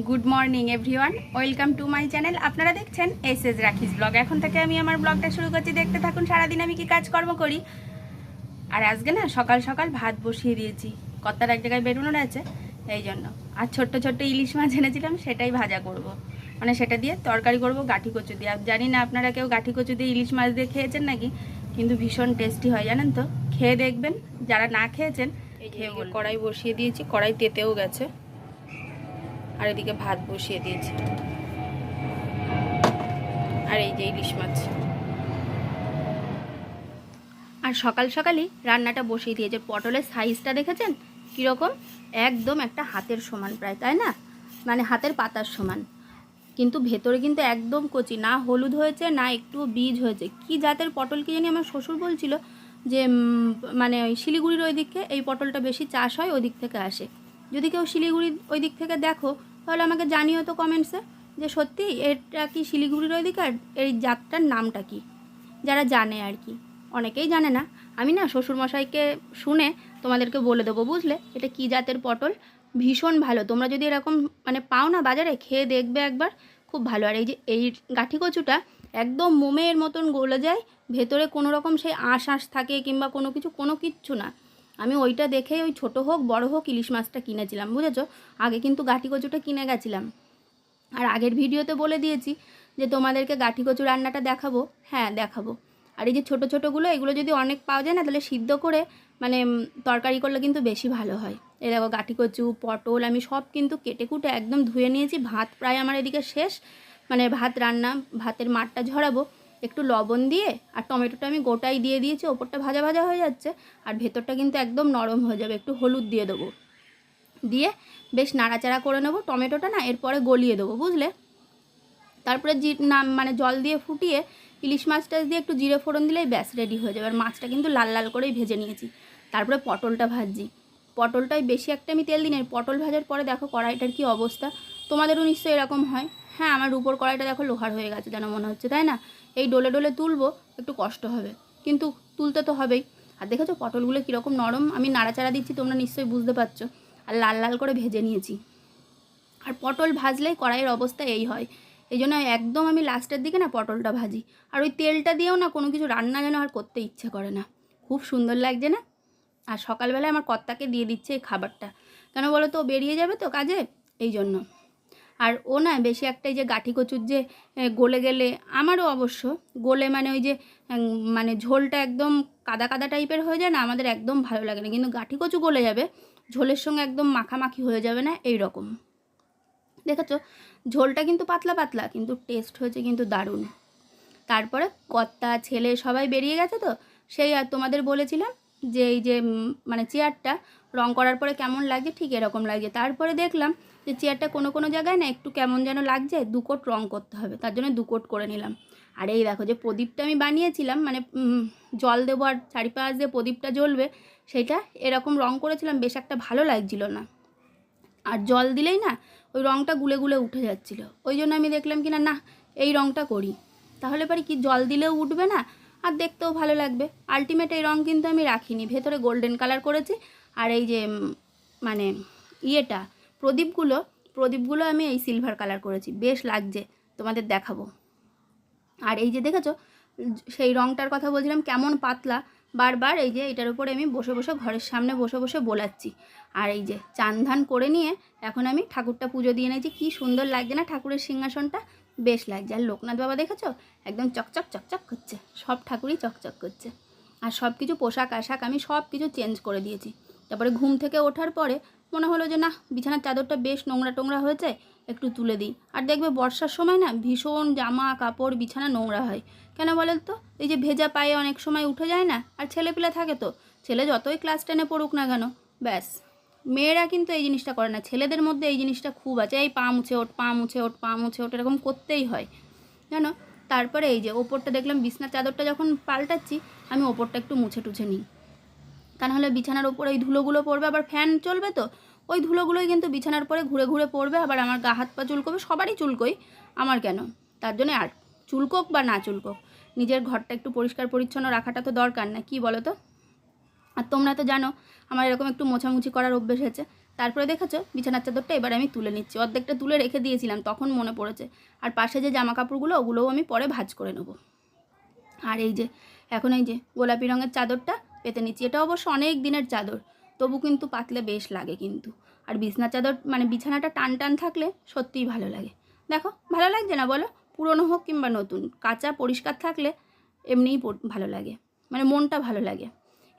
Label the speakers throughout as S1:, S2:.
S1: Good morning everyone, welcome to my channel. আপনারা দেখছেন S রাখিস ব্লগ। এখন থেকে আমি আমার ব্লগটা শুরু করছি, দেখতে থাকুন সারাদিন আমি কি কাজকর্ম করি। আর আজকে না সকাল সকাল ভাত বসিয়ে দিয়েছি, কর্তার এক জায়গায় বেরোনোর আছে এই জন্য। আর ছোট্ট ছোট্ট ইলিশ মাছ এনেছিলাম, সেটাই ভাজা করব, মানে সেটা দিয়ে তরকারি করব গাঠি কচু দিয়ে। জানি না আপনারা কেউ গাঠি কচু দিয়ে ইলিশ মাছ দিয়ে খেয়েছেন নাকি, কিন্তু ভীষণ টেস্টি হয় জানেন তো। খেয়ে দেখবেন, যারা না খেয়েছেন খেয়ে। কড়াই বসিয়ে দিয়েছি, কড়াই তেতেও গেছে, আর এদিকে ভাত বসিয়ে দিয়েছি। আর এই যে ইলিশ মাছ। আর সকাল সকালই রান্নাটা বসিয়ে দিয়েছে। পটলের সাইজটা দেখেছেন কীরকম? একদম একটা হাতের সমান প্রায়, তাই না? মানে হাতের পাতার সমান, কিন্তু ভেতরে কিন্তু একদম কচি, না হলুদ হয়েছে না একটু বীজ হয়েছে। কি জাতের পটল কি জানি, আমার শ্বশুর বলছিল যে মানে ওই শিলিগুড়ির ওই দিকে এই পটলটা বেশি চাষ হয়, ওই দিক থেকে আসে। যদি কেউ শিলিগুড়ির ওই দিক থেকে দেখো তাহলে আমাকে জানিও তো কমেন্টসে, যে সত্যি এটা কি শিলিগুড়ির ওই দিকে, আর এই জাতটার নামটা কি, যারা জানে আর কি। অনেকেই জানে না। আমি না শ্বশুরমশাইকে শুনে তোমাদেরকে বলে দেবো, বুঝলে? এটা কি জাতের পটল, ভীষণ ভালো। তোমরা যদি এরকম মানে পাও না বাজারে, খেয়ে দেখবে একবার, খুব ভালো। আর এই যে এই গাঠি কচুটা একদম মোমের মতন গলে যায়, ভেতরে কোনো রকম সেই আঁশ থাকে কিংবা কোনো কিচ্ছু না। আমি ওইটা দেখেই ওই ছোটো হোক বড় হোক ইলিশ মাছটা কিনেছিলাম, বুঝেছো? আগে কিন্তু গাঠি কচুটা কিনে গেছিলাম। আর আগের ভিডিওতে বলে দিয়েছি যে তোমাদেরকে গাঠি কচু রান্নাটা দেখাবো। হ্যাঁ দেখাবো। আর এই যে ছোটো ছোটোগুলো, এগুলো যদি অনেক পাওয়া যায় না, তাহলে সিদ্ধ করে মানে তরকারি করলে কিন্তু বেশি ভালো হয়। এই দেখো গাঠি কচু, পটল আমি সব কিন্তু কেটে কুটে একদম ধুয়ে নিয়েছি। ভাত প্রায় আমার এদিকে শেষ, মানে ভাত রান্না, ভাতের মাঠটা ঝরাবো। একটু লবণ দিয়ে আর টমেটোটা আমি গোটাই দিয়ে দিয়েছি, ওপরটা ভাজা ভাজা হয়ে যাচ্ছে, আর ভেতরটা কিন্তু একদম নরম হয়ে যাবে। একটু হলুদ দিয়ে দেবো, দিয়ে বেশ নাড়াচাড়া করে নেবো। টমেটোটা না এরপরে গলিয়ে দেবো, বুঝলে? তারপরে মানে জল দিয়ে ফুটিয়ে ইলিশ মাছটা দিয়ে একটু জিরে ফোড়ন দিলেই ব্যাস রেডি হয়ে যাবে। আর মাছটা কিন্তু লাল লাল করেই ভেজে নিয়েছি। তারপরে পটলটা ভাজছি। পটলটাই বেশি একটা আমি তেল দিই না। পটল ভাজার পরে দেখো কড়াইটার কি অবস্থা। তোমাদেরও নিশ্চয়ই এরকম হয়। হ্যাঁ, আমার উপর কড়াইটা দেখো লোহার হয়ে গেছে যেন মনে হচ্ছে, তাই না? এই ডলে ডলে তুলবো, একটু কষ্ট হবে, কিন্তু তুলতে তো হবেই। আর দেখেছো পটলগুলো কীরকম নরম, আমি নাড়াচাড়া দিচ্ছি, তোমরা নিশ্চয়ই বুঝতে পারছো। আর লাল লাল করে ভেজে নিয়েছি। আর পটল ভাজলেই কড়াইয়ের অবস্থা এই হয়, এই জন্য একদম আমি লাস্টের দিকে না পটলটা ভাজি। আর ওই তেলটা দিয়েও না কোনো কিছু রান্না যেন আর করতে ইচ্ছে করে না। খুব সুন্দর লাগছে না? আর সকালবেলায় আমার কর্তাকে দিয়ে দিচ্ছে এই খাবারটা, কেন বলো তো? ও বেরিয়ে যাবে তো কাজে, এই জন্য। আর ও না বেশি একটা এই যে গাঠি কচুর যে গলে গেলে, আমারও অবশ্য গলে মানে ওই যে মানে ঝোলটা একদম কাদা কাদা টাইপের হয়ে যায় না, আমাদের একদম ভালো লাগে না। কিন্তু গাঠি কচু গলে যাবে, ঝোলের সঙ্গে একদম মাখামাখি হয়ে যাবে না, এই রকম। দেখেছো ঝোলটা কিন্তু পাতলা পাতলা, কিন্তু টেস্ট হয়েছে কিন্তু দারুণ। তারপরে কর্তা ছেলে সবাই বেরিয়ে গেছে তো, সেই আর তোমাদের বলেছিলাম যে এই যে মানে চেয়ারটা রং করার পরে কেমন লাগছে, ঠিক এরকম লাগছে। তারপরে দেখলাম যে চেয়ারটা কোনো কোনো জায়গায় না একটু কেমন যেন লাগছে, 2 কোট রং করতে হবে, তার জন্য 2 কোট করে নিলাম। আর এই দেখো যে প্রদীপটা আমি বানিয়েছিলাম, মানে জল দেবো আর চারিপাশ দিয়ে প্রদীপটা জ্বলবে, সেটা এরকম রং করেছিলাম, বেশ একটা ভালো লাগছিল না। আর জল দিলেই না ওই রঙটা গুলে গুলে উঠে যাচ্ছিলো। ওই জন্য আমি দেখলাম কি না এই রঙটা করি, তাহলে পরে কি জল দিলেও উঠবে না, আর দেখতেও ভালো লাগবে। আলটিমেট এই রঙ কিন্তু আমি রাখিনি, ভেতরে গোল্ডেন কালার করেছি। আর এই যে মানে ইয়েটা প্রদীপগুলো আমি এই সিলভার কালার করেছি, বেশ লাগছে, তোমাদের দেখাবো। আর এই যে দেখেছো সেই রঙটার কথা বলছিলাম, কেমন পাতলা, বারবার এই যে এটার উপরে আমি বসে বসে ঘরের সামনে বসে বসে বোলাচ্ছি। আর এই যে চান ধান করে নিয়ে এখন আমি ঠাকুরটা পুজো দিয়ে নিয়েছি। কি সুন্দর লাগছে না ঠাকুরের সিংহাসনটা, বেশ লাগছে। আর লোকনাথ বাবা দেখেছো একদম চকচক চকচক করছে, সব ঠাকুরই চকচক করছে। আর সব কিছু পোশাক আশাক আমি সব কিছু চেঞ্জ করে দিয়েছি। তারপরে ঘুম থেকে ওঠার পরে মনে হলো যে না, বিছানার চাদরটা বেশ নোংরা টোংরা হয়েছে, একটু তুলে দিই। আর দেখবে বর্ষার সময় না ভীষণ জামা কাপড় বিছানা নোংরা হয়, কেন বলেন তো? এই যে ভেজা পায়ে অনেক সময় উঠে যায় না, আর ছেলেপিলে থাকে তো, ছেলে যতই ক্লাস 10-এ পড়ুক না কেন, ব্যাস। মেয়েরা কিন্তু এই জিনিসটা করে না, ছেলেদের মধ্যে এই জিনিসটা খুব আছে, এই পা মুছে ওঠ, পা মুছে ওঠ, পা মুছে ওঠ, এরকম করতেই হয় জানো। তারপরে এই যে ওপরটা দেখলাম, বিছনার চাদরটা যখন পাল্টাচ্ছি আমি ওপরটা একটু মুছে টুছে নিই, তা নাহলে বিছানার ওপরে এই ধুলোগুলো পড়বে, আবার ফ্যান চলবে তো ওই ধুলোগুলোই কিন্তু বিছানার পরে ঘুরে ঘুরে পড়বে, আবার আমার গা হাত পা চুলকোবে, সবারই চুলকোই, আমার কেন? তার জন্য আর চুলকোক বা না চুলকোক, নিজের ঘরটা একটু পরিষ্কার পরিচ্ছন্ন রাখাটা তো দরকার, না কি বলো তো? আর তোমরা তো জানো আমার এরকম একটু মোছামুছি করার অভ্যেস আছে, তারপরে দেখেছো বিছানার চাদরটা এবার আমি তুলে নিচ্ছি, অর্ধেকটা তুলে রেখে দিয়েছিলাম তখন মনে পড়েছে। আর পাশে যে জামা কাপড়গুলো ওগুলোও আমি পরে ভাঁজ করে নেবো। আর এই যে এখন এই যে গোলাপি রঙের চাদরটা পেতে নিচ্ছি, এটা অবশ্য অনেক দিনের চাদর, তবু কিন্তু পাতলে বেশ লাগে কিন্তু। আর বিছানার চাদর মানে বিছানাটা টান টান থাকলে সত্যিই ভালো লাগে। দেখো ভালো লাগছে না বলো? পুরনো হোক কিংবা নতুন, কাঁচা পরিষ্কার থাকলে এমনিই ভালো লাগে, মানে মনটা ভালো লাগে।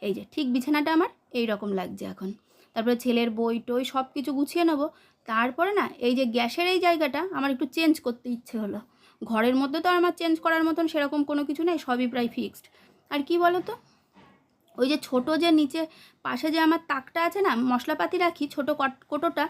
S1: এই যে ঠিক বিছানাটা আমার এই রকম লাগছে এখন। তারপরে ছেলের বই টই সব কিছু গুছিয়ে নেবো। তারপরে না এই যে গ্যাসের এই জায়গাটা আমার একটু চেঞ্জ করতে ইচ্ছে হলো। ঘরের মধ্যে তো আমার চেঞ্জ করার মতন সেরকম কোনো কিছু নেই, সবই প্রায় ফিক্সড। আর কি বলো তো, ওই যে ছোটো যে নিচে পাশে যে আমার তাকটা আছে না, মশলাপাতি রাখি ছোটো কোটোটা,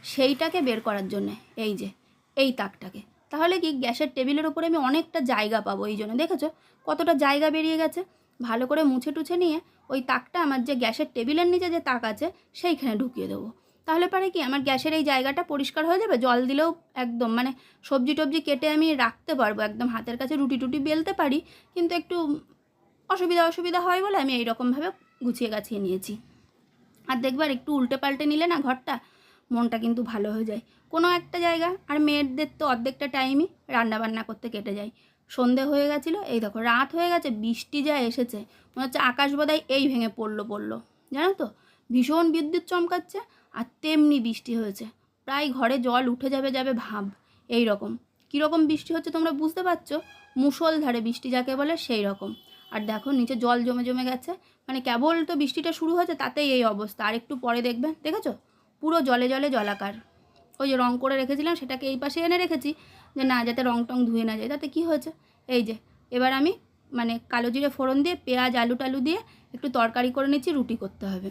S1: সেইটাকে বের করার জন্যে এই যে এই তাকটাকে। তাহলে কি গ্যাসের টেবিলের ওপরে আমি অনেকটা জায়গা পাবো, এই জন্য দেখেছো কতটা জায়গা বেরিয়ে গেছে। ভালো করে মুছে টুছে নিয়ে ওই তাকটা আমার যে গ্যাসের টেবিলের নিচে যে তাক আছে সেইখানে ঢুকিয়ে দেবো। তাহলে পারে কি আমার গ্যাসের এই জায়গাটা পরিষ্কার হয়ে যাবে, জল দিলেও একদম মানে সবজি টবজি কেটে আমি রাখতে পারবো, একদম হাতের কাছে রুটি টুটি বেলতে পারি। কিন্তু একটু অসুবিধা হয় বলে আমি এইরকমভাবে গুছিয়ে গাছিয়ে নিয়েছি। আর দেখবার একটু উল্টে পাল্টে নিলে না ঘরটা, মনটা কিন্তু ভালো হয়ে যায় কোনো একটা জায়গা। আর মেয়েদের তো অর্ধেকটা টাইমই রান্নাবান্না করতে কেটে যায়। সন্ধে হয়ে গেছিলো, এই দেখো রাত হয়ে গেছে, বৃষ্টি যা এসেছে মনে হচ্ছে আকাশ বোধহয় এই ভেঙে পড়লো জানো তো, ভীষণ বিদ্যুৎ চমকাচ্ছে। আর তেমনি বৃষ্টি হয়েছে, প্রায় ঘরে জল উঠে যাবে ভাব। এই রকম কীরকম বৃষ্টি হচ্ছে তোমরা বুঝতে পারছো, মুষলধারে বৃষ্টি যাকে বলে সেই রকম। আর দেখো নিচে জল জমে গেছে, মানে কেবল তো বৃষ্টিটা শুরু হয়েছে তাতেই এই অবস্থা। আর একটু পরে দেখবে, দেখেছো পুরো জলে জলাকার। ওই যে রং করে রেখেছিলাম সেটাকে এই পাশে এনে রেখেছি যে না যাতে রং টং ধুয়ে না যায়। তাতে কি হয়েছে, এই যে এবার আমি মানে কালো জিরে ফোড়ন দিয়ে পেঁয়াজ আলু টালু দিয়ে একটু তরকারি করে নিচ্ছি, রুটি করতে হবে,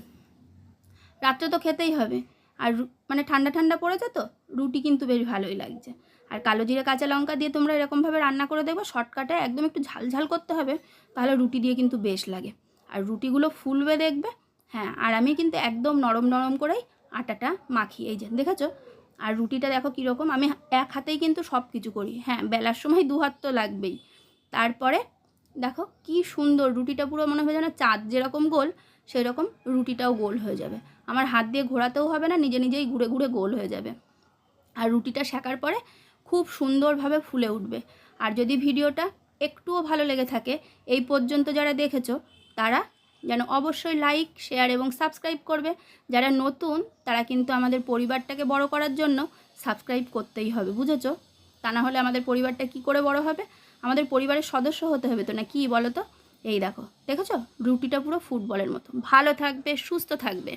S1: রাত্রে তো খেতেই হবে। আর মানে ঠান্ডা পড়েছে তো রুটি কিন্তু বেশ ভালোই লাগছে। আর কালো জিরে কাঁচা লঙ্কা দিয়ে তোমরা এরকমভাবে রান্না করে দেবো, শর্টকাটে একদম একটু ঝাল করতে হবে, তাহলে রুটি দিয়ে কিন্তু বেশ লাগে। আর রুটিগুলো ফুলবে দেখবে। হ্যাঁ, আর আমি কিন্তু একদম নরম করেই আটাটা মাখি, এই যে দেখেছো। আর রুটিটা দেখো কীরকম, আমি এক হাতেই কিন্তু সব কিছু করি। হ্যাঁ, বেলার সময় দু হাত তো লাগবেই। তারপরে দেখো কি সুন্দর রুটিটা, পুরো মনে হয় যেন চাঁদ যেরকম গোল সেই রকম রুটিটাও গোল হয়ে যাবে। আমার হাত দিয়ে ঘোরাতেও হবে না, নিজেই ঘুরে গোল হয়ে যাবে। আর রুটিটা সেকার পরে খুব সুন্দরভাবে ফুলে উঠবে। আর যদি ভিডিওটা একটুও ভালো লেগে থাকে, এই পর্যন্ত যারা দেখেছো তারা যেন অবশ্যই লাইক শেয়ার এবং সাবস্ক্রাইব করবে। যারা নতুন তারা কিন্তু আমাদের পরিবারটাকে বড় করার জন্য সাবস্ক্রাইব করতেই হবে, বুঝেছো? তা না হলে আমাদের পরিবারটা কি করে বড় হবে? আমাদের পরিবারের সদস্য হতে হবে তো, না কি বলো তো? এই দেখো দেখেছো রুটিটা পুরো ফুটবলের মতো। ভালো থাকবে, সুস্থ থাকবে।